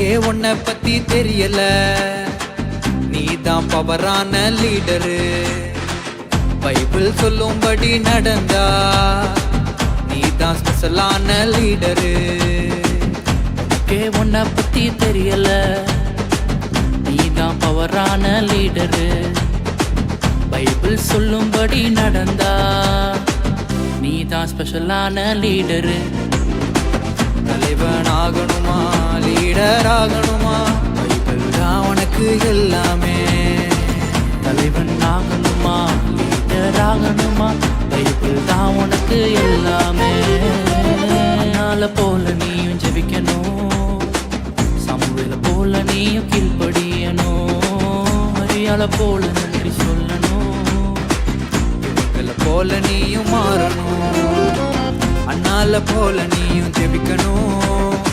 உனக்கே உன்னை பத்தி தெரியல, நீதான் பவரான லீடரு. பைபிள் சொல்லும்படி நடந்தா நீதான் ஸ்பெஷலான லீடரு. உனக்கே உன்னை பத்தி தெரியல, நீதான் பவரான லீடரு. பைபிள் சொல்லும்படி நடந்தா நீதான் ஸ்பெஷலான லீடரு. தலைவன் ஆகணுமா லீடர் ஆகணுமா, பைபிள் தான் உனக்கு எல்லாமே. தலைவன் ஆகணுமா லீடர் ஆகணுமா, பைபிள் தான் உனக்கு எல்லாமே. நாள போல நீயும் ஜெபிக்கணும், சமூகல போல நீயும் கீழ்ப்படியணும். அறியால போல நன்றி சொல்லணும், இவங்கள போல நீயும் மாறணும். அண்ணால போல நீயும் ஜெபிக்கணும்,